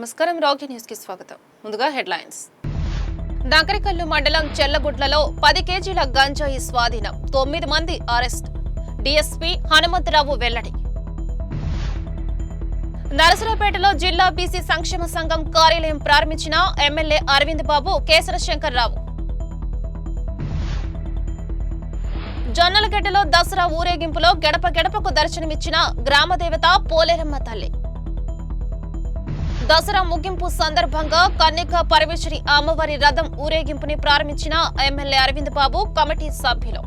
నమస్కారం Rocky news కి స్వాగతం. ముందుగా హెడ్లైన్స్. నగరికల్లు మండలం చెల్లగుడ్లలో 10 కేజీల గంజాయి స్వాధీనం, 9 మంది అరెస్ట్. డీఎస్పీ హనుమంతరావు వెల్లడి. నరసరావుపేటలో జిల్లా బీసీ సంక్షేమ సంఘం కార్యాలయం ప్రారంభించిన ఎమ్మెల్యే అరవింద్ బాబు, కేసర శంకర్రావు. జొన్నలగడ్డలో దసరా ఊరేగింపులో గడప గడపకు దర్శనమిచ్చిన గ్రామదేవత పోలేరమ్మ తల్లి. దసరా ముగింపు సందర్భంగా కన్యక పరమేశ్వరి అమ్మవారి రథం ఊరేగింపుని ప్రారంభించిన ఎమ్మెల్యే అరవింద్ బాబు, కమిటీ సభ్యులు.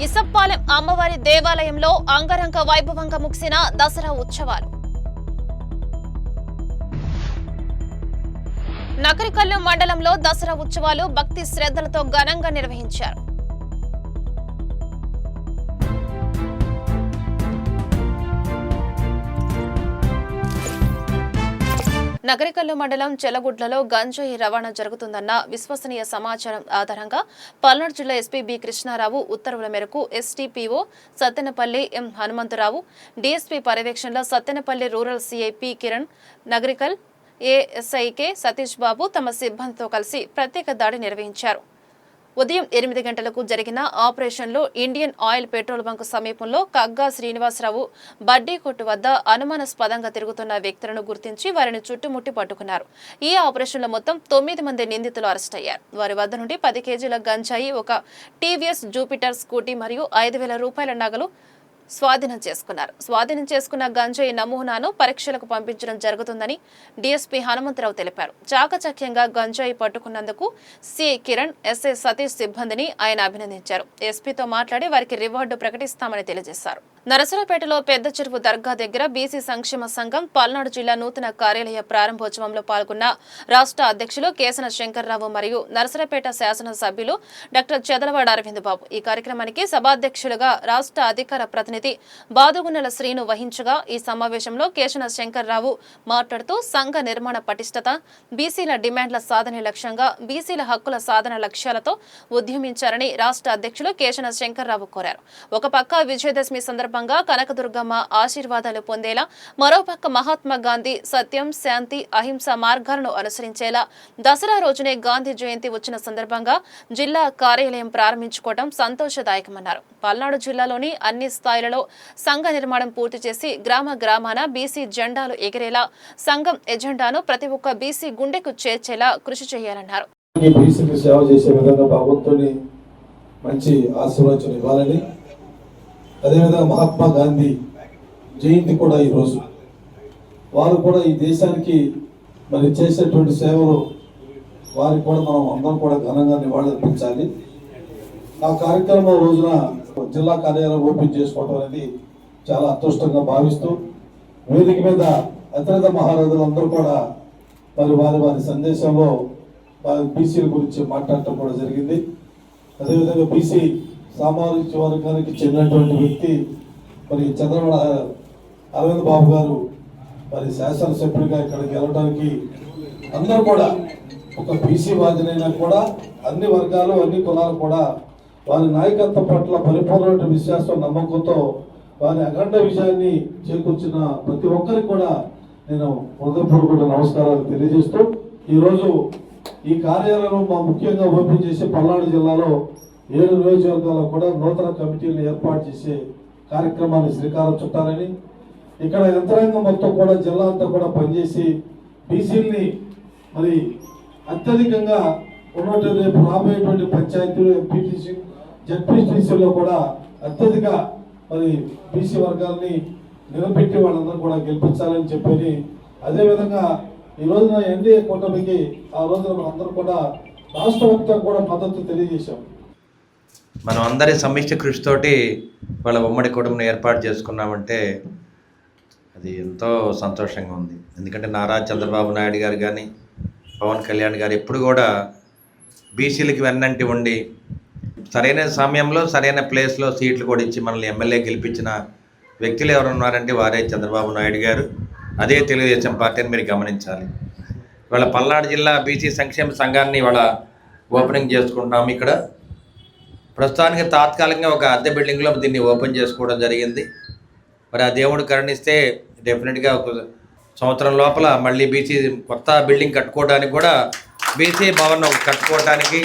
ఇసప్పాలెం అమ్మవారి దేవాలయంలో అంగరంగ వైభవంగా ముగిసిన దసరా ఉత్సవాలు. నకరికల్లు మండలంలో దసరా ఉత్సవాలు భక్తి శ్రద్ధలతో ఘనంగా నిర్వహించారు. నగరికల్లు మండలం చెల్లగుడ్లలో గంజాయి రవాణా జరుగుతుందన్న విశ్వసనీయ సమాచారం ఆధారంగా పల్నాడు జిల్లా ఎస్పీ బి కృష్ణారావు ఉత్తర్వుల మేరకు ఎస్టీపీఓ సత్తెనపల్లి ఎం హనుమంతరావు, డీఎస్పీ పర్యవేక్షణలో సత్తెనపల్లి రూరల్ సిఐ కిరణ్, నగరికల్ ఏఎస్ఐకే సతీష్ బాబు తమ సిబ్బందితో కలిసి ప్రత్యేక దాడి నిర్వహించారు. ఉదయం 8 గంటలకు జరిగిన ఆపరేషన్లో ఇండియన్ ఆయిల్ పెట్రోల్ బంక్ సమీపంలో కగ్గా శ్రీనివాసరావు బడ్డీ కొట్టు వద్ద అనుమానాస్పదంగా తిరుగుతున్న వ్యక్తులను గుర్తించి వారిని చుట్టుముట్టి పట్టుకున్నారు. ఈ ఆపరేషన్లో మొత్తం 9 మంది నిందితులు అరెస్ట్ అయ్యారు. వారి వద్ద నుండి 10 కేజీల గంజాయి, ఒక టీవీఎస్ జూపిటర్ స్కూటీ మరియు 5,000 రూపాయల నగలు స్వాధీనం చేసుకున్న గంజాయి నమూనాను పరీక్షలకు పంపించడం జరుగుతుందని డీఎస్పీ హనుమంతరావు తెలిపారు. చాకచక్యంగా గంజాయి పట్టుకున్నందుకు సిఐ కిరణ్, ఎస్ఐ సతీష్ సిబ్బందిని ఆయన అభినందించారు. ఎస్పీతో మాట్లాడి వారికి రివార్డు ప్రకటిస్తామని తెలియజేశారు. నరసరావుపేటలో పెద్ద చెరువు దర్గా దగ్గర బీసీ సంక్షేమ సంఘం పల్నాడు జిల్లా నూతన కార్యాలయ ప్రారంభోత్సవంలో పాల్గొన్న రాష్ట్ర అధ్యక్షులు కేసన శంకర్రావు మరియు నరసరావుపేట శాసనసభ్యులు డాక్టర్ చెదలవాడ అరవింద్ బాబు. ఈ కార్యక్రమానికి సభాధ్యక్షులుగా రాష్ట్ర అధికార ప్రతినిధి బాదుగున్నెల శ్రీను వహించగా, ఈ సమావేశంలో కేసన శంకర్రావు మాట్లాడుతూ సంఘ నిర్మాణ పటిష్టత, బీసీల డిమాండ్ల సాధనే లక్ష్యంగా బీసీల హక్కుల సాధన లక్ష్యాలతో ఉద్యమించారని రాష్ట్ర అధ్యక్షులు కేసన శంకర్రావు కోరారు. ఒక పక్క విజయదశమి సందర్భంగా కనకదుర్గమ్మ ఆశీర్వాదాలు పొందేలా, మరోపక్క మహాత్మా గాంధీ సత్యం, శాంతి, అహింస మార్గాలను అనుసరించేలా దసరా రోజునే గాంధీ జయంతి వచ్చిన సందర్భంగా జిల్లా కార్యాలయం ప్రారంభించుకోవడం సంతోషదాయకమన్నారు. పల్నాడు జిల్లాలోని అన్ని స్థాయిలలో సంఘ నిర్మాణం పూర్తి చేసి గ్రామాన బీసీ జెండాలు ఎగిరేలా సంఘం ఎజెండాను ప్రతి ఒక్క బీసీ గుండెకు చేర్చేలా కృషి చేయాలన్నారు. మంచి ఆశీర్వచనం ఇవ్వాలని, అదేవిధంగా మహాత్మా గాంధీ జయంతి కూడా ఈరోజు, వారు కూడా ఈ దేశానికి మరి చేసేటువంటి సేవలు వారికి కూడా మనం అందరం కూడా ఘనంగా నివాళులర్పించాలి. ఆ కార్యక్రమం రోజున జిల్లా కార్యాలయం ఓపెన్ చేసుకోవడం అనేది చాలా అదృష్టంగా భావిస్తూ, వేదిక మీద అతిరథ మహారాజులందరూ కూడా మరి వారి సందేశంలో బీసీల గురించి మాట్లాడటం కూడా జరిగింది. అదేవిధంగా బీసీ సామాజిక వర్గానికి చెందినటువంటి వ్యక్తి మరి చంద్రబాబు అరవింద్ బాబు గారు మరి శాసనసభ్యుడిగా ఇక్కడికి వెళ్ళడానికి అందరూ కూడా ఒక బీసీ వాదినైనా కూడా అన్ని వర్గాలు, అన్ని కులాలు కూడా వారి నాయకత్వం పట్ల పరిపూర్ణమైన విశ్వాసం, నమ్మకంతో వారి అఖండ విజయాన్ని చేకూర్చిన ప్రతి ఒక్కరికి కూడా నేను హృదయపూర్వక నమస్కారాలు తెలియజేస్తూ, ఈరోజు ఈ కార్యాలయం మా ముఖ్యంగా ఓపెన్ చేసి పల్నాడు జిల్లాలో 7 నియోజకవర్గాల్లో కూడా నూతన కమిటీలను ఏర్పాటు చేసే కార్యక్రమాన్ని శ్రీకారం చుట్టాలని, ఇక్కడ యంత్రాంగం మొత్తం కూడా జిల్లా అంతా కూడా పనిచేసి బీసీలని మరి అత్యధికంగా ఉన్నటువంటి రేపు రాబోయేటువంటి పంచాయతీలు, ఎంపీటీసీ, జడ్పీటీసీలో కూడా అత్యధిక మరి బీసీ వర్గాల్ని నిలబెట్టి వాళ్ళందరూ కూడా గెలిపించాలని చెప్పని, అదేవిధంగా ఈ రోజున ఎన్డీఏ కూటమికి ఆ రోజున అందరూ కూడా రాష్ట్ర వ్యాప్తంగా కూడా మద్దతు తెలియజేశాం. మనం అందరి సమిష్టి కృషితోటి వాళ్ళ ఉమ్మడి కుటుంబం ఏర్పాటు చేసుకున్నామంటే అది ఎంతో సంతోషంగా ఉంది. ఎందుకంటే నారా చంద్రబాబు నాయుడు గారు కానీ, పవన్ కళ్యాణ్ గారు ఎప్పుడు కూడా బీసీలకి వెన్నంటి ఉండి సరైన సమయంలో సరైన ప్లేస్లో సీట్లు కూడా ఇచ్చి మనల్ని ఎమ్మెల్యే గెలిపించిన వ్యక్తులు ఎవరు ఉన్నారంటే వారే చంద్రబాబు నాయుడు గారు, అదే తెలుగుదేశం పార్టీని మీరు గమనించాలి. ఇవాళ పల్నాడు జిల్లా బీసీ సంక్షేమ సంఘాన్ని ఇవాళ ఓపెనింగ్ చేసుకుంటున్నాము. ఇక్కడ ప్రస్తుతానికి తాత్కాలికంగా ఒక అద్దె బిల్డింగ్లో దీన్ని ఓపెన్ చేసుకోవడం జరిగింది. మరి ఆ దేవుడు కరుణిస్తే డెఫినెట్గా ఒక సంవత్సరం లోపల మళ్ళీ బీసీ కొత్త బిల్డింగ్ కట్టుకోవడానికి కూడా బీసీ భవన్ కట్టుకోవడానికి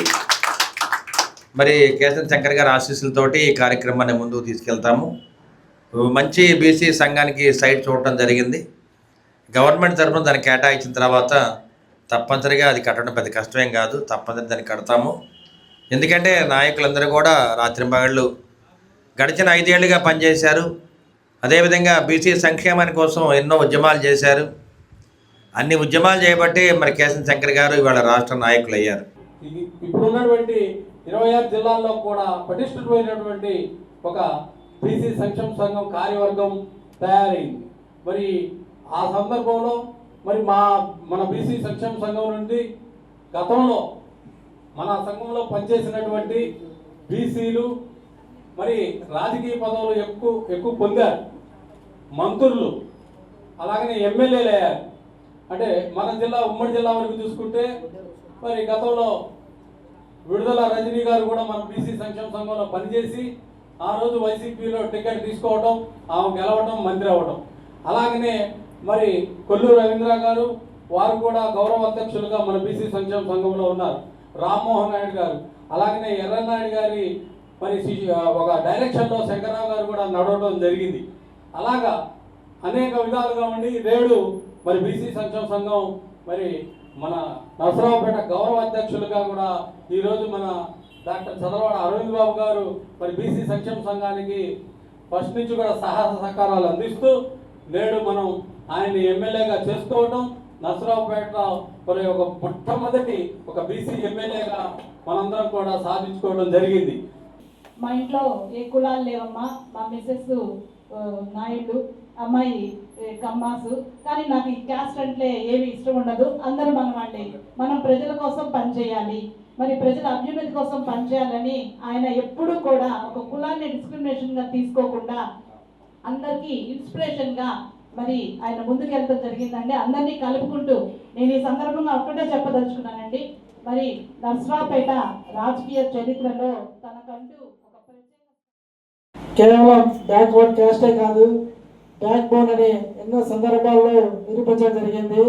మరి కేశవ శంకర్ గారి ఆశీస్సులతోటి ఈ కార్యక్రమాన్ని ముందుకు తీసుకెళ్తాము. మంచి బీసీ సంఘానికి సైట్ చూడటం జరిగింది. గవర్నమెంట్ తరఫున దాన్ని కేటాయించిన తర్వాత తప్పనిసరిగా అది కట్టడం పెద్ద కష్టమేం కాదు, తప్పనిసరి దాన్ని కడతాము. ఎందుకంటే నాయకులందరూ కూడా రాత్రింబగళ్ళు గడిచిన 5 ఏళ్ళుగా పనిచేశారు. అదేవిధంగా బీసీ సంక్షేమాని కోసం ఎన్నో ఉద్యమాలు చేశారు. అన్ని ఉద్యమాలు చేయబట్టి మరి కేశవ శంకర్ గారు ఇవాళ రాష్ట్ర నాయకులు అయ్యారు. ఇప్పుడున్నటువంటి 26 జిల్లాల్లో కూడా పటిష్టమైనటువంటి ఒక బీసీ సంక్షేమ సంఘం కార్యవర్గం తయారైంది. మరి ఆ సందర్భంలో మరి మన బీసీ సంక్షేమ సంఘం నుండి గతంలో మన సంఘంలో పనిచేసినటువంటి బీసీలు మరి రాజకీయ పదవులు ఎక్కువ పొందారు. మంత్రులు అలాగనే ఎమ్మెల్యేలు అయ్యారు. అంటే మన జిల్లా ఉమ్మడి జిల్లా వరకు చూసుకుంటే మరి గతంలో విడుదల రజనీ గారు కూడా మన బీసీ సంక్షేమ సంఘంలో పనిచేసి ఆ రోజు వైసీపీలో టికెట్ తీసుకోవడం, ఆమె గెలవడం, మంత్రి అవ్వడం. అలాగనే మరి కొల్లూరు రవీంద్ర గారు వారు కూడా గౌరవ అధ్యక్షులుగా మన బీసీ సంక్షేమ సంఘంలో ఉన్నారు. రామ్మోహన్ నాయుడు గారు, అలాగనే ఎర్రనాయుడు గారి మరి ఒక డైరెక్షన్లో శంకర్రావు గారు కూడా నడవడం జరిగింది. అలాగా అనేక విధాలుగా ఉండి నేడు మరి బీసీ సంక్షేమ సంఘం మరి మన నరసరావుపేట గౌరవ అధ్యక్షులుగా కూడా ఈరోజు మన డాక్టర్ చంద్రవాడ అరవింద్ బాబు గారు మరి బీసీ సంక్షేమ సంఘానికి ఫస్ట్ నుంచి కూడా సహాయ సహకారాలు అందిస్తూ నేడు మనం ఆయన్ని ఎమ్మెల్యేగా చేసుకోవడం, నరసరావుపేట మరి ఒక మొట్టమొదటి ఒక బీసీ ఎమ్మెల్యేగా మనందరం కూడా సాధించుకోవడం జరిగింది. మా ఇంట్లో ఏ కులాలు లేవమ్మా. మా మిస్సెస్ నాయుడు, అమ్మాయి కమ్మాసు. కానీ నాకు ఈ క్యాస్ట్ అంటే ఏమి ఇష్టం ఉండదు. అందరూ మన వాళ్ళే. మనం ప్రజల కోసం పనిచేయాలి, మరి ప్రజల అభ్యున్నతి కోసం పనిచేయాలని ఆయన ఎప్పుడూ కూడా ఒక కులాన్ని డిస్క్రిమినేషన్గా తీసుకోకుండా అందరికీ ఇన్స్పిరేషన్గా మరి ఆయన ముందుకు వెళ్ళడం జరిగిందండి. అందరినీ కలుపుకుంటూ నేను ఈ సందర్భంగా ఒక్కటే చెప్పదలుచుకున్నానండి. మరి నరసరావుపేట రాజకీయ చరిత్రలో తనకంటూ ఒక కేవలం బ్యాక్వర్డ్ క్యాస్టే కాదు, బ్యాక్ బోన్ అని ఎన్నో సందర్భాల్లో నిరూపించడం జరిగింది.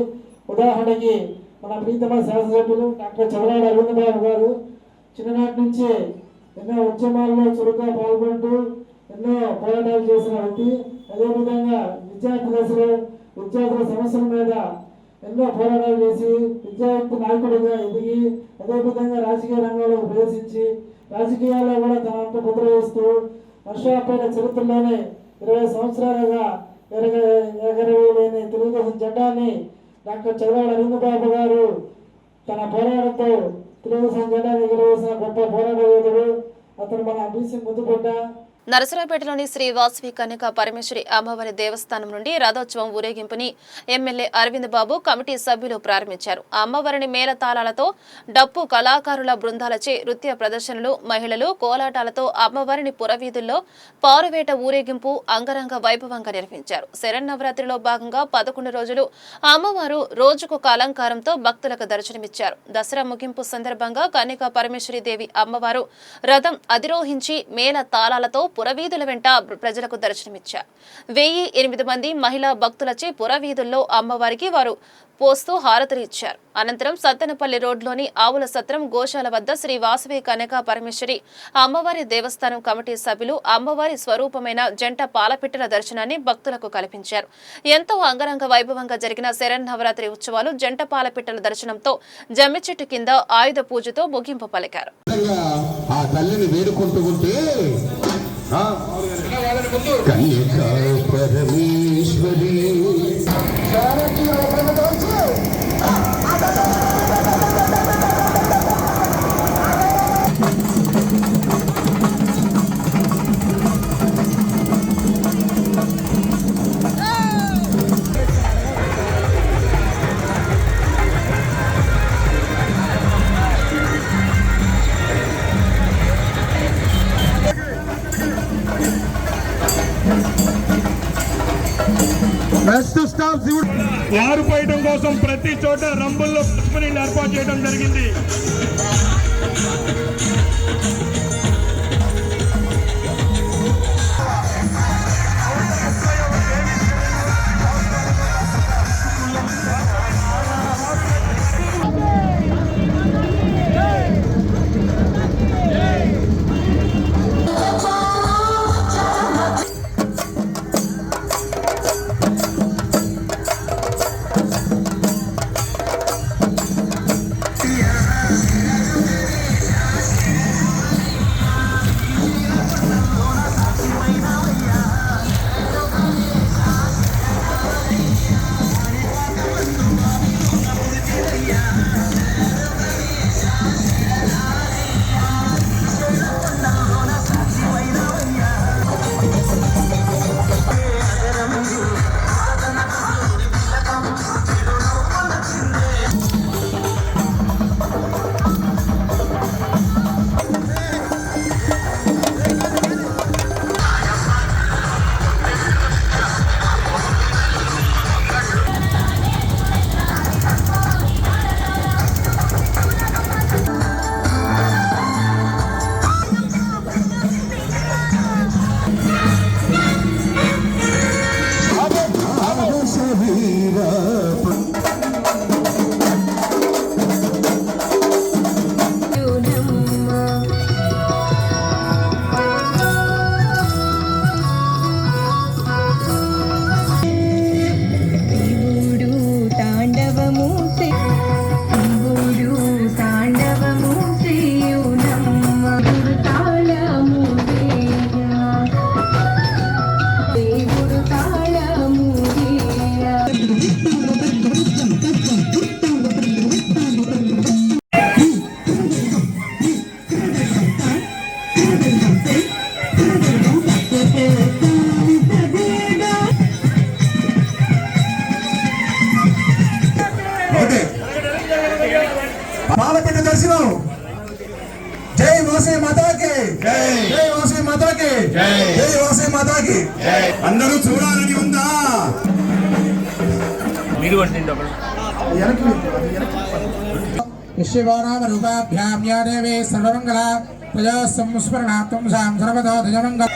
ఉదాహరణకి మన ప్రీతమ శాసనసభ్యులు డాక్టర్ చంద్రవాడ అరవింద్ బాబు గారు చిన్ననాటి నుంచే ఎన్నో ఉద్యమాల్లో చురుగ్గా పాల్గొంటూ ఎన్నో పోరాటాలు చేసిన వ్యక్తి. అదేవిధంగా విద్యార్థి దశలో విద్యార్థుల సమస్యల మీద ఎన్నో పోరాటాలు చేసి విద్యార్థి నాయకుడిగా ఎదిగి అదేవిధంగా రాజకీయ రంగంలో ప్రవేశించి రాజకీయాల్లో కూడా తన అంత ముద్ర వేస్తూ నరసరావుపేట చరిత్రలోనే 20 సంవత్సరాలుగా ఎగరవేయలేని తెలుగుదేశం జెండాని డాక్టర్ చంద్రవాడ అరవింద్ బాబు గారు తన పోరాటంతో తెలుగుదేశం జెండాని ఎగరవేసిన గొప్ప పోరాట యోధుడు. అతను మన బీసీ ముద్దుబిడ్డ. నరసరావుపేటలోని శ్రీ వాసవి కన్యక పరమేశ్వరి అమ్మవారి దేవస్థానం నుండి రథోత్సవం ఊరేగింపుని ఎమ్మెల్యే అరవింద్ బాబు కమిటీ సభ్యులు ప్రారంభించారు. అమ్మవారిని మేళతాళాలతో, డప్పు కళాకారుల బృందాలచే నృత్య ప్రదర్శనలు, మహిళలు కోలాటాలతో అమ్మవారిని పురవీధుల్లో పారువేట ఊరేగింపు అంగరంగ వైభవంగా నిర్వహించారు. శరన్నవరాత్రిలో భాగంగా 11 రోజులు అమ్మవారు రోజుకొక అలంకారంతో భక్తులకు దర్శనమిచ్చారు. దసరా ముగింపు సందర్భంగా కన్యక పరమేశ్వరి దేవి అమ్మవారు రథం అధిరోహించి మేళ తాళాలతో పురవీధుల వెంట ప్రజలకు దర్శనమిచ్చారు. 1008 మంది మహిళా భక్తులచే పురవీధుల్లో అమ్మవారికి వారు పోస్తూ హారతులు ఇచ్చారు. అనంతరం సత్తెనపల్లి రోడ్లోని ఆవుల సత్రం గోశాల వద్ద శ్రీ వాసవి కన్యకా పరమేశ్వరి అమ్మవారి దేవస్థానం కమిటీ సభ్యులు అమ్మవారి స్వరూపమైన జంట పాలపిట్టల దర్శనాన్ని భక్తులకు కల్పించారు. ఎంతో అంగరంగ వైభవంగా జరిగిన శరన్నవరాత్రి ఉత్సవాలు జంట పాలపిట్టల దర్శనంతో జమ్మి చెట్టు కింద ఆయుధ పూజతో ముగింపు పలికారు. కన్యకా పరమేశ్వరి వారు పోయడం కోసం ప్రతి చోట రంబుల్లో పసుపు నీళ్ళు ఏర్పాటు చేయడం జరిగింది. పాలపెట్ట దర్శనం. జై వాసవి మాతాకి, జై వాసవి మాతాకి, జై వాసవి మాతాకి. అందరూ చూడాలని ఉందా? విశ్వనామ రూపాభ్యాం యా దేవీ సర్వమంగళ తజా సంస్మరణాత్మం సాం సర్వదా ధజమంగళ.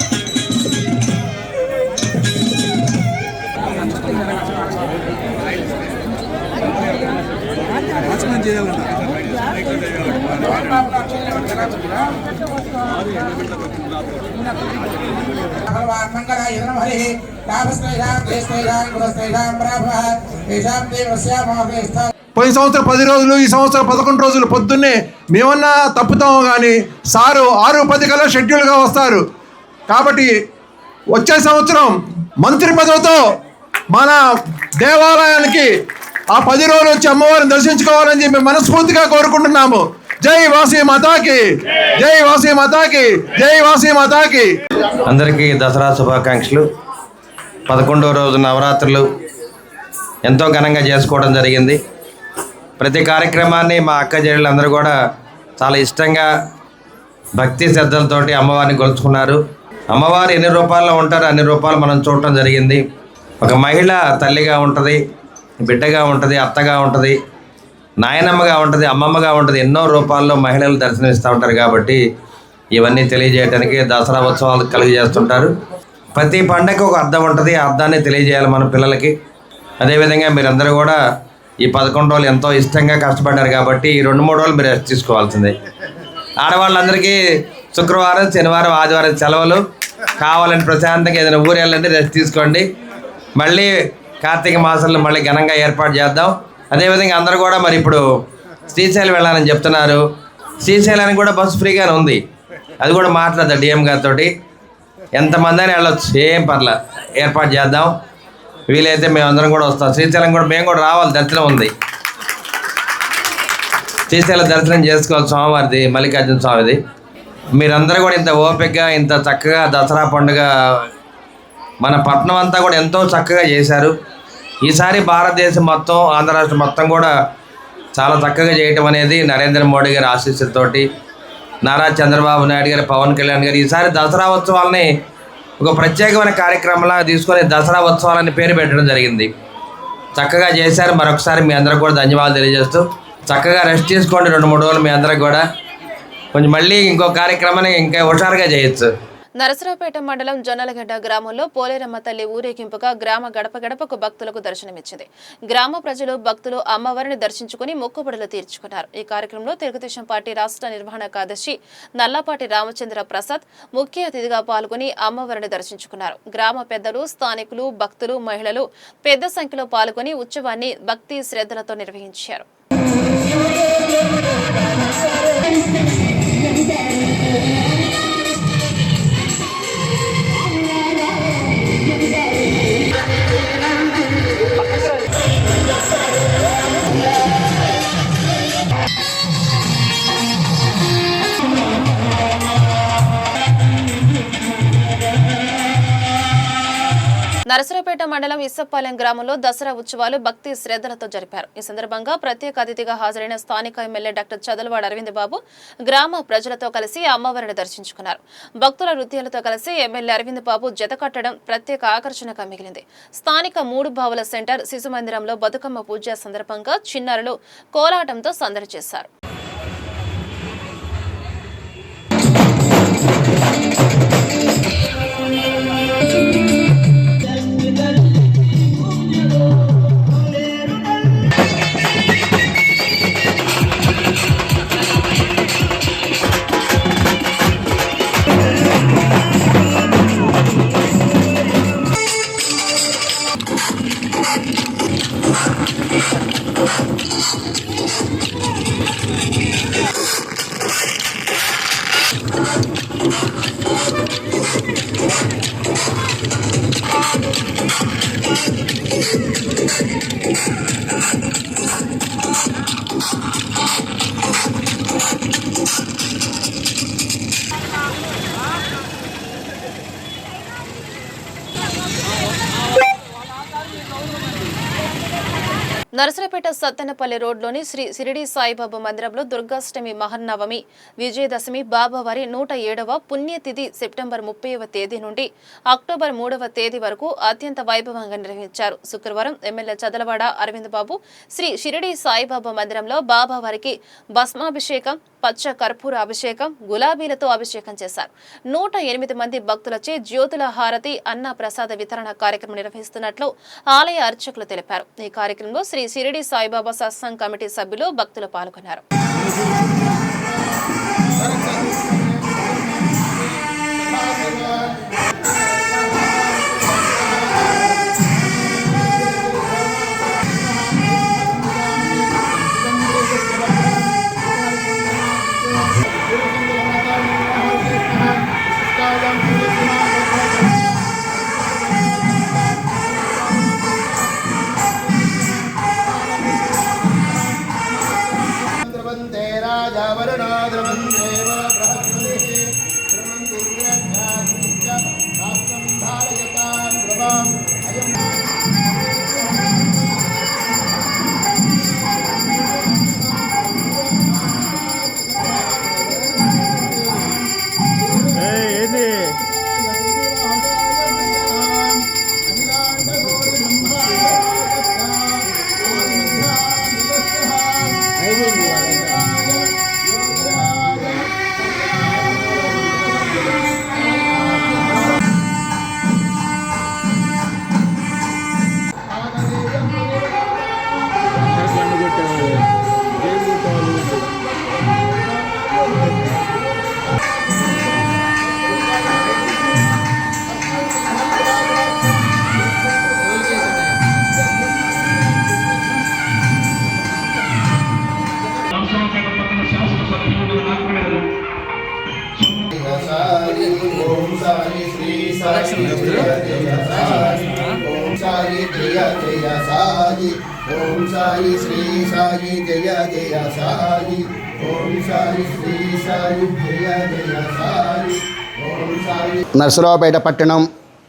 భగవాన్ మంగళ యదనం హరి తాపస్త్రైషాం దేశైషాం గురస్త్రైషాం ప్రాభవ తేషాం దేవస్య మహాదేస్థ. పోయిన సంవత్సరం 10 రోజులు, ఈ సంవత్సరం 11 రోజులు పొద్దున్నే మేమన్నా తప్పుతాము కానీ సారు 6:10 కల్లా షెడ్యూల్గా వస్తారు. కాబట్టి వచ్చే సంవత్సరం మంత్రి పదవితో మన దేవాలయానికి ఆ 10 రోజులు వచ్చి అమ్మవారిని దర్శించుకోవాలని చెప్పి మనస్ఫూర్తిగా కోరుకుంటున్నాము. జై వాసవి మాతాకి, జై వాసవి మాతాకి, జై వాసవి మాతాకి. అందరికీ దసరా శుభాకాంక్షలు. 11వ రోజు నవరాత్రులు ఎంతో ఘనంగా చేసుకోవడం జరిగింది. ప్రతి కార్యక్రమాన్ని మా అక్క చెల్లెళ్ళందరూ కూడా చాలా ఇష్టంగా భక్తి శ్రద్ధలతోటి అమ్మవారిని కొలుచుకున్నారు. అమ్మవారు ఎన్ని రూపాల్లో ఉంటారో అన్ని రూపాలు మనం చూడటం జరిగింది. ఒక మహిళ తల్లిగా ఉంటుంది, బిడ్డగా ఉంటుంది, అత్తగా ఉంటుంది, నాయనమ్మగా ఉంటుంది, అమ్మమ్మగా ఉంటుంది. ఎన్నో రూపాల్లో మహిళలు దర్శనమిస్తూ ఉంటారు. కాబట్టి ఇవన్నీ తెలియజేయడానికి దసరా ఉత్సవాలు కలిగజేస్తుంటారు. ప్రతి పండగకు ఒక అర్థం ఉంటుంది. ఆ అర్థాన్ని తెలియజేయాలి మన పిల్లలకి. అదేవిధంగా మీరందరూ కూడా ఈ 11 రోజులు ఎంతో ఇష్టంగా కష్టపడ్డారు. కాబట్టి ఈ 2-3 రోజులు మీరు రెస్ట్ తీసుకోవాల్సిందే. ఆడవాళ్ళందరికీ శుక్రవారం, శనివారం, ఆదివారం సెలవులు. కావాలని ప్రశాంతంగా ఏదైనా ఊరు వెళ్ళండి, రెస్ట్ తీసుకోండి. మళ్ళీ కార్తీక మాసంలో మళ్ళీ ఘనంగా ఏర్పాటు చేద్దాం. అదేవిధంగా అందరూ కూడా మరి ఇప్పుడు శ్రీశైలం వెళ్ళాలని చెప్తున్నారు. శ్రీశైలానికి కూడా బస్సు ఫ్రీగానే ఉంది. అది కూడా మాట్లాడదా డిఎం గారితో. ఎంతమంది అయినా వెళ్ళొచ్చు, ఏం పర్లే, ఏర్పాటు చేద్దాం. వీలైతే మేమందరం కూడా వస్తాం. శ్రీశైలం కూడా మేము కూడా రావాలి, దర్శనం ఉంది. శ్రీశైలం దర్శనం చేసుకోవాలి స్వామివారిది, మల్లికార్జున స్వామిది. మీరందరూ కూడా ఇంత ఓపికగా ఇంత చక్కగా దసరా పండుగ మన పట్టణం అంతా కూడా ఎంతో చక్కగా చేశారు. ఈసారి భారతదేశం మొత్తం, ఆంధ్ర రాష్ట్రం మొత్తం కూడా చాలా చక్కగా చేయటం అనేది నరేంద్ర మోడీ గారి ఆశీస్సులతోటి, నారా చంద్రబాబు నాయుడు గారు, పవన్ కళ్యాణ్ గారు ఈసారి దసరా ఉత్సవాలని ఒక ప్రత్యేకమైన కార్యక్రమంలా తీసుకొని దసరా ఉత్సవాలని పేరు పెట్టడం జరిగింది. చక్కగా చేశారు. మరొకసారి మీ అందరికి కూడా ధన్యవాదాలు తెలియజేస్తూ చక్కగా రెస్ట్ తీసుకోండి. 2-3 రోజులు మీ అందరికి కూడా కొంచెం మళ్ళీ ఇంకో కార్యక్రమాన్ని ఇంకా హుషారుగా చేయొచ్చు. నరసరావుపేట మండలం జొన్నలగడ్డ గ్రామంలో పోలేరమ్మ తల్లి ఊరేగింపుగా గ్రామ గడప గడపకు భక్తులకు దర్శనమిచ్చింది. గ్రామ ప్రజలు, భక్తులు అమ్మవారిని దర్శించుకుని మొక్కుబడులు తీర్చుకున్నారు. ఈ కార్యక్రమంలో తెలుగుదేశం పార్టీ రాష్ట్ర నిర్వహణ కార్యదర్శి నల్లపాటి రామచంద్ర ప్రసాద్ ముఖ్య అతిథిగా పాల్గొని అమ్మవారిని దర్శించుకున్నారు. గ్రామ పెద్దలు, స్థానికులు, భక్తులు, మహిళలు పెద్ద సంఖ్యలో పాల్గొని ఉత్సవాన్ని భక్తి శ్రద్ధలతో నిర్వహించారు. నరసరావుపేట మండలం ఇసప్పాలెం గ్రామంలో దసరా ఉత్సవాలు భక్తి శ్రద్ధలతో జరిపారు. ఈ సందర్భంగా ప్రత్యేక అతిథిగా హాజరైన స్థానిక ఎమ్మెల్యే డాక్టర్ చదలవాడ అరవింద్ బాబు గ్రామ ప్రజలతో కలిసి అమ్మవారిని దర్శించుకున్నారు. భక్తుల నృత్యాలతో కలిసి ఎమ్మెల్యే అరవింద్ బాబు జతకట్టడం ప్రత్యేక ఆకర్షణగా మిగిలింది. స్థానిక 3 బావుల సెంటర్ శిశు మందిరంలో బతుకమ్మ పూజ సందర్భంగా చిన్నారులు కోలాటంతో సందడి చేశారు. నరసరావుపేట సత్తెనపల్లి రోడ్లోని శ్రీ షిరిడి సాయిబాబా మందిరంలో దుర్గాష్టమి మహర్నవమి విజయదశమి బాబావారి 107వ పుణ్యతిథి సెప్టెంబర్ 30వ తేదీ నుండి అక్టోబర్ 3వ తేదీ వరకు అత్యంత వైభవంగా నిర్వహించారు. శుక్రవారం ఎమ్మెల్యే చదలవాడ అరవింద్ బాబు శ్రీ షిరిడి సాయిబాబా మందిరంలో బాబావారికి భస్మాభిషేకం, పచ్చ కర్పూర అభిషేకం, గులాబీలతో అభిషేకం చేశారు. 108 మంది భక్తులచే జ్యోతుల హారతి, అన్న ప్రసాద వితరణ కార్యక్రమం నిర్వహిస్తున్నట్లు ఆలయ అర్చకులు తెలిపారు. ఈ కార్యక్రమంలో శ్రీ షిరిడి సాయిబాబా సత్సంగ్ కమిటీ సభ్యులు, భక్తులు పాల్గొన్నారు. నరసరావుపేట పట్టణం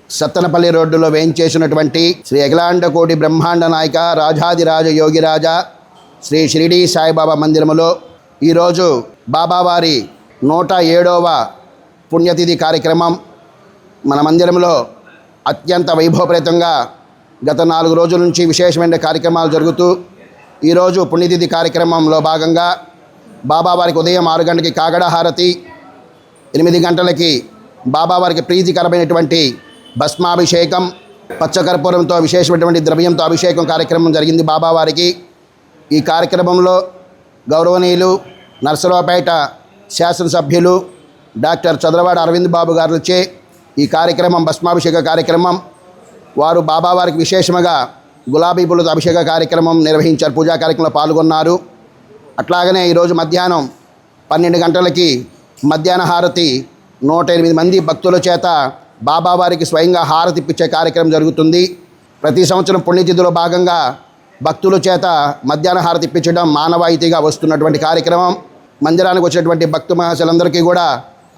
సత్తెనపల్లి రోడ్డులో వేయించేసినటువంటి శ్రీ అఖిలాండకోటి బ్రహ్మాండ నాయక రాజాదిరాజ యోగిరాజ శ్రీ షిరిడి సాయిబాబా మందిరములో ఈరోజు బాబావారి 107వ పుణ్యతిథి కార్యక్రమం మన మందిరంలో అత్యంత వైభవపేతంగా గత 4 రోజుల నుంచి విశేషమైన కార్యక్రమాలు జరుగుతూ ఈరోజు పుణ్యతిథి కార్యక్రమంలో భాగంగా బాబావారికి ఉదయం 6 గంటలకి కాగడ హారతి, 8 గంటలకి బాబావారికి ప్రీతికరమైనటువంటి భస్మాభిషేకం, పచ్చకర్పూరంతో విశేషమైనటువంటి ద్రవ్యంతో అభిషేకం కార్యక్రమం జరిగింది బాబావారికి. ఈ కార్యక్రమంలో గౌరవనీయులు నరసరావుపేట శాసనసభ్యులు డాక్టర్ చదలవాడ అరవింద్ బాబు గారులచే ఈ కార్యక్రమం భస్మాభిషేక కార్యక్రమం వారు బాబావారికి విశేషంగా గులాబీ పూలతో అభిషేక కార్యక్రమం నిర్వహించారు, పూజా కార్యక్రమంలో పాల్గొన్నారు. అట్లాగనే ఈరోజు మధ్యాహ్నం 12 గంటలకి మధ్యాహ్న హారతి 108 మంది భక్తుల చేత బాబావారికి స్వయంగా హారతి ఇప్పించే కార్యక్రమం జరుగుతుంది. ప్రతి సంవత్సరం పుణ్యతిథిలో భాగంగా భక్తుల చేత మధ్యాహ్న హారతి ఇప్పించడం మానవాయితీగా వస్తున్నటువంటి కార్యక్రమం. మందిరానికి వచ్చినటువంటి భక్తు మహాశలందరికీ కూడా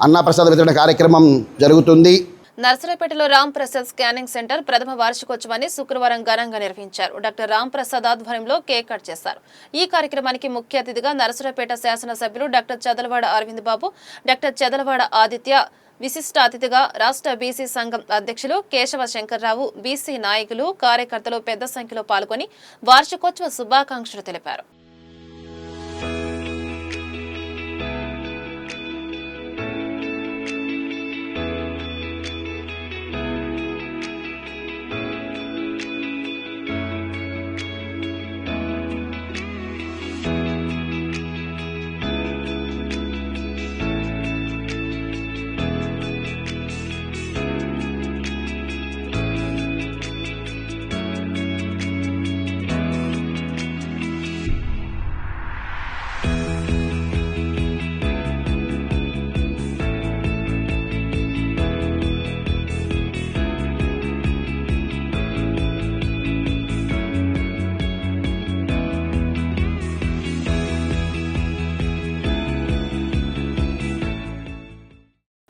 అన్నప్రసాద వితరణ కార్యక్రమం జరుగుతుంది. నర్సరావుపేటలో రామ్ ప్రసాద్ స్కానింగ్ సెంటర్ ప్రథమ వార్షికోత్సవాన్ని శుక్రవారం ఘనంగా నిర్వహించారు. డాక్టర్ రామ్ ప్రసాద్ ఆధ్వర్యంలో కేక్ కట్ చేశారు. ఈ కార్యక్రమానికి ముఖ్య అతిథిగా నర్సరావుపేట శాసనసభ్యులు డాక్టర్ చదలవాడ అరవింద్ బాబు, డాక్టర్ చదలవాడ ఆదిత్య, విశిష్ట అతిథిగా రాష్ట్ర బీసీ సంఘం అధ్యక్షులు కేశవ శంకర్రావు, బీసీ నాయకులు, కార్యకర్తలు పెద్ద సంఖ్యలో పాల్గొని వార్షికోత్సవ శుభాకాంక్షలు తెలిపారు.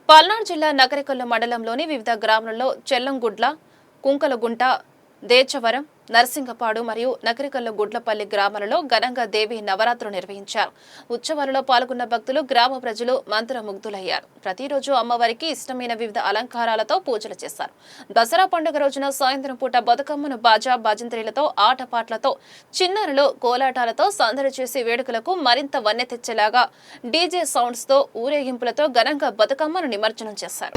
పల్నాడు జిల్లా నగరికల్లు మండలంలోని వివిధ గ్రామాలలో చెల్లంగుడ్ల, కుంకలగుంట, దేచవరం, నర్సింగపాడు మరియు నకరికల్లు గుడ్లపల్లి గ్రామాలలో ఘనంగా దేవి నవరాత్రులు నిర్వహించారు. ఉత్సవాలలో పాల్గొన్న భక్తులు, గ్రామ ప్రజలు మంత్రముగ్ధులయ్యారు. ప్రతిరోజు అమ్మవారికి ఇష్టమైన వివిధ అలంకారాలతో పూజలు చేశారు. దసరా పండుగ రోజున సాయంత్రం పూట బతుకమ్మను బాజా బాజంత్రీలతో, ఆటపాట్లతో, చిన్నారులు కోలాటాలతో సందడి చేసి వేడుకలకు మరింత వన్నె తెచ్చేలాగా డీజే సౌండ్స్ తో, ఊరేగింపులతో ఘనంగా బతుకమ్మను నిమజ్జనం చేశారు.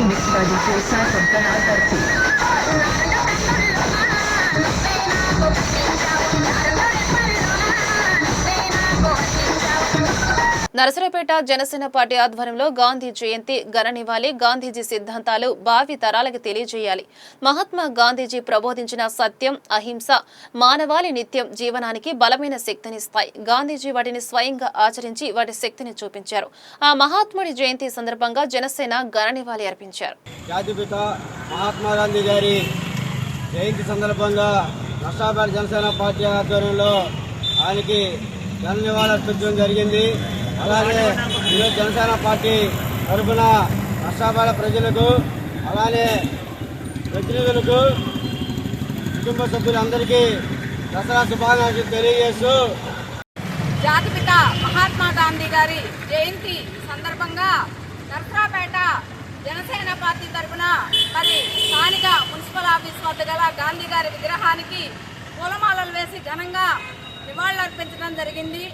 నరసరావుపేట జనసేన పార్టీ ఆధ్వర్యంలో గాంధీ జయంతి ఘన నివాళి. గాంధీజీ సిద్ధాంతాలు భావి తరాలకు తెలియజేయాలి. మహాత్మా గాంధీజీ ప్రబోధించిన సత్యం, అహింస మానవాళి నిత్యం జీవనానికి బలమైన శక్తినిస్తాయి. గాంధీజీ వాటిని స్వయంగా ఆచరించి వాటి శక్తిని చూపించారు. ఆ మహాత్ముడి జయంతి సందర్భంగా జనసేన ఘన నివాళి అర్పించారు. జాతిపిత మహాత్మా గాంధీ గారి జయంతి సందర్భంగా నర్సాపేట జనసేన పార్టీ ఆధ్వర్యంలో ఆయనకి ఘన నివాళి అర్పించడం జరిగింది. అలాగే ఈరోజు జనసేన పార్టీ తరఫున నర్సాపేట ప్రజలకు, అలానే ప్రతినిధులకు, కుటుంబ సభ్యులందరికీ దసరా శుభాకాంక్షలు తెలియజేస్తూ జాతిపిత మహాత్మా గాంధీ గారి జయంతి సందర్భంగా నర్సాపేట జనసేన పార్టీ తరఫున మరి స్థానిక మున్సిపల్ ఆఫీస్ వద్ద గల గాంధీ గారి విగ్రహానికి పూలమాలలు వేసి ఘనంగా నివాళులర్పించడం జరిగింది.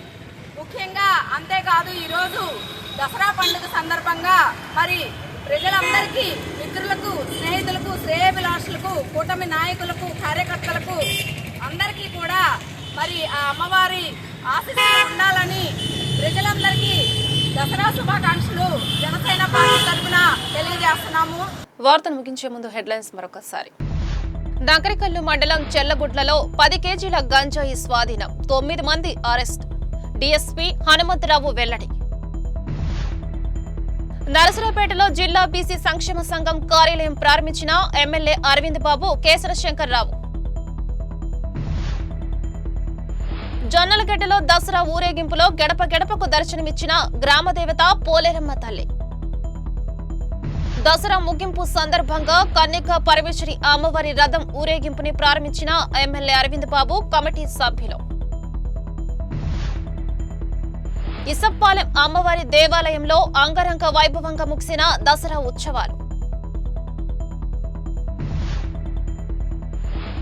ముఖ్యంగా అంతేకాదు ఈరోజు దసరా పండుగ సందర్భంగా మరి ప్రజలందరికీ, మిత్రులకు, స్నేహితులకు, శ్రేయోభిలాషులకు, కూటమి నాయకులకు, కార్యకర్తలకు అందరికీ కూడా మరి ఆ అమ్మవారి ఆశీస్సులు ఉండాలని ప్రజలందరికీ దసరా శుభాకాంక్షలు జనసేన పార్టీ తరఫున తెలియజేస్తున్నాము. వార్తను ముగించే ముందు హెడ్లైన్స్ మరొకసారి. నకరికల్లు మండలం చెల్లగుట్లలో 10 కేజీల గంజాయి స్వాధీనం, 9 మంది అరెస్ట్. డీఎస్పీ హనుమంతరావు వెల్లడి. నరసరావుపేటలో జిల్లా బీసీ సంక్షేమ సంఘం కార్యాలయం ప్రారంభించిన ఎమ్మెల్యే అరవింద్ బాబు, కేసర శంకర్రావు. జొన్నలగడ్డలో దసరా ఊరేగింపులో గడప గడపకు దర్శనమిచ్చిన గ్రామదేవత పోలేరమ్మ తల్లి. దసరా ముగింపు సందర్భంగా కన్యక పరమేశ్వరి అమ్మవారి రథం ఊరేగింపుని ప్రారంభించిన ఎమ్మెల్యే అరవింద్ బాబు, కమిటీ సభ్యులు. ఇసప్పాలెం అమ్మవారి దేవాలయంలో అంగరంగ వైభవంగా ముగిసిన దసరా ఉత్సవాలు.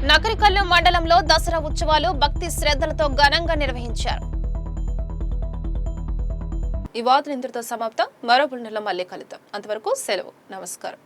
నకరికల్లు మండలంలో దసరా ఉత్సవాలు భక్తి శ్రద్ధలతో ఘనంగా నిర్వహించారు. ఈ వార్తలు ఇంతటితో సమాప్తం. మరో బులెటిన్లో మళ్ళీ కలుద్దాం. అంతవరకు సెలవు. నమస్కారం.